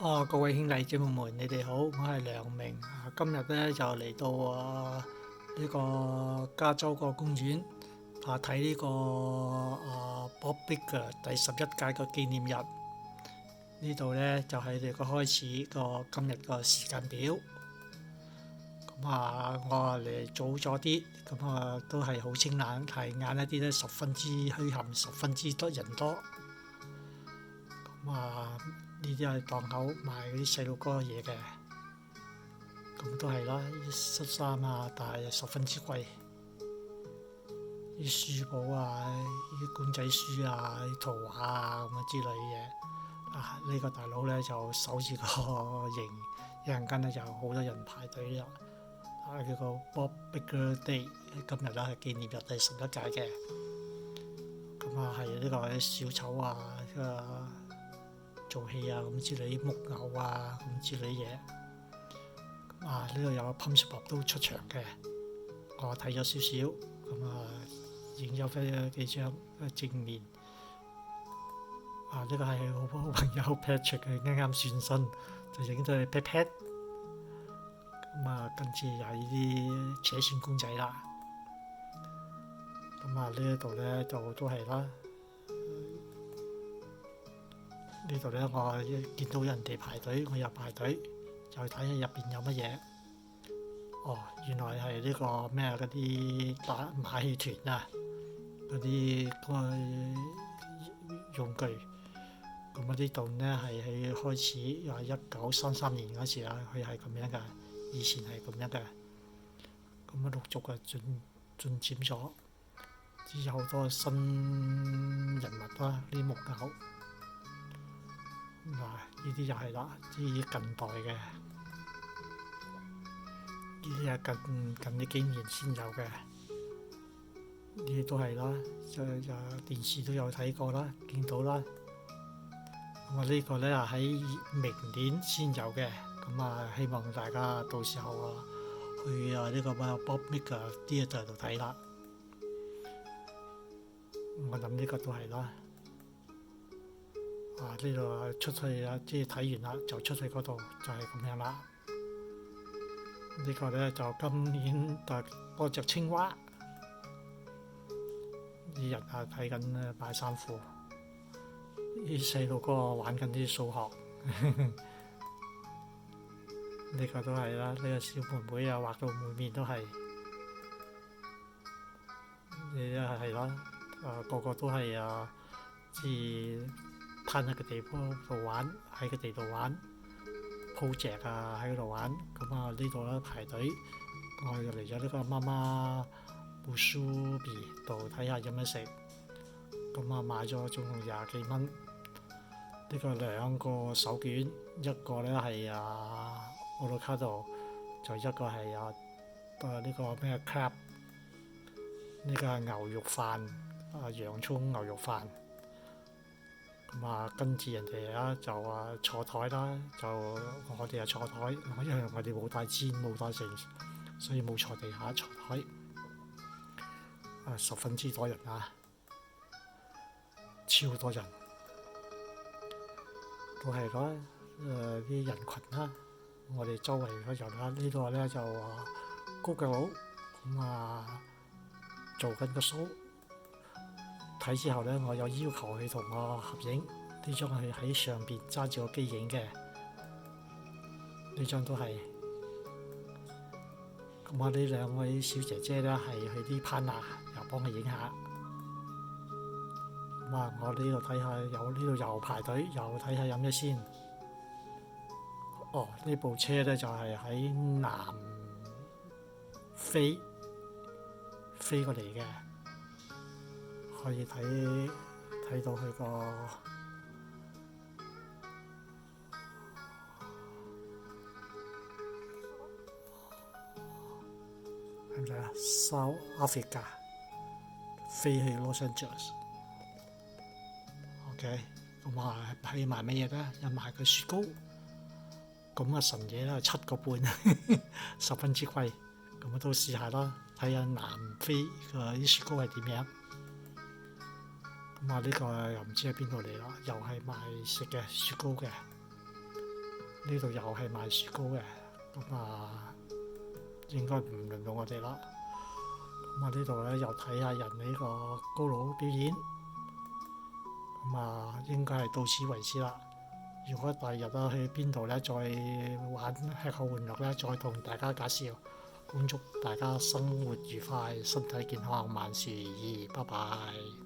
各位兄弟姐妹們，你哋好，我係梁明。今日咧就嚟到呢個加州個公園睇呢個Bob Iger 第11屆嘅紀念日。呢度咧就係你個開始個今日個時間表。咁我嚟早咗啲，咁都係好清冷，係晏一啲咧，十分之墟冚，十分之多人多。呢啲係檔口賣嗰啲細路哥嘢嘅，咁都係啦。恤衫但係十分之貴。啲書簿啲公仔書啲圖畫咁之類嘅嘢。呢個大佬咧就守住個型，一陣間咧就好多人排隊啦。呢個 Bob Iger Day 今日咧係紀念日第11屆嘅，咁係呢個小丑做戲咁之類木偶咁之類嘢。呢度有個 Punchbowl 都出場嘅，我睇咗少少，影咗翻幾張正面。呢個係我好朋友 Patrick 佢啱啱轉身就影咗佢 pat pat。跟住又係呢啲扯線公仔啦。呢一度咧就都係啦。呢度咧我見到人哋排隊，我又排隊，就睇下入邊有乜嘢。原來係呢個咩嗰啲打馬戲團嗰啲用具。呢度咧係喺開始話1933年嗰時佢係咁樣㗎，以前係咁樣嘅。陸續進展咗，有好多新人物啲木偶。呢啲又係啦，啲近代嘅，呢啲係近呢幾年先有嘅。呢啲都係啦，電視都有睇過啦，見到啦。呢個咧喺明年先有嘅，希望大家到時候去呢個 Bob Iger Theatre 度睇啦。我諗呢個都係啦。呢度出去即係睇完啦，就出去嗰度就係咁樣啦。呢個咧就今年多隻青蛙，啲人睇緊買衫褲，啲細路哥玩緊啲數學。呢個都係啦，呢個小妹妹畫到滿面都係。呢係啦，個個都係即係攤喺個地方度玩，喺個地度玩，鋪席喺嗰度玩。呢度咧排隊，我又嚟咗呢個媽媽 Musubi 度睇下有咩食。買咗總共20幾蚊。呢個2個手卷，一個咧係avocado，就一個係呢個咩 crab。呢個係牛肉飯，洋葱牛肉飯。跟住人哋就坐台啦，就我哋坐台，因為我哋冇帶氈冇帶成，所以冇坐地下坐台。十分之多人超多人，都係嗰啲人群啦。我哋周圍嗰人呢度咧就高腳佬做緊個 show。睇之後咧，我有要求佢同我合影，呢張係喺上邊揸住個機影嘅，呢張都係。呢2位小姐姐咧係佢啲 partner，又幫佢影下。我呢度睇下，呢度又排隊，又睇下有咩先。呢部車咧就係喺南非飛過嚟嘅。可以睇到佢個係咪South Africa 飛去 Los Angeles。OK， 係賣乜嘢咧？有賣個雪糕。神嘢咧7個半，十分之貴。都試下啦，睇下南非啲雪糕係點樣。呢個又唔知喺邊度嚟啦，又係賣食嘅雪糕嘅。呢度又係賣雪糕嘅，咁啊應該唔輪到我哋啦。咁啊呢度咧又睇下人呢個高佬表演，咁啊應該係到此為止啦。如果第日啊去邊度咧再玩吃喝玩樂咧，再同大家介紹。恭祝大家生活愉快，身體健康，萬事如意，拜拜。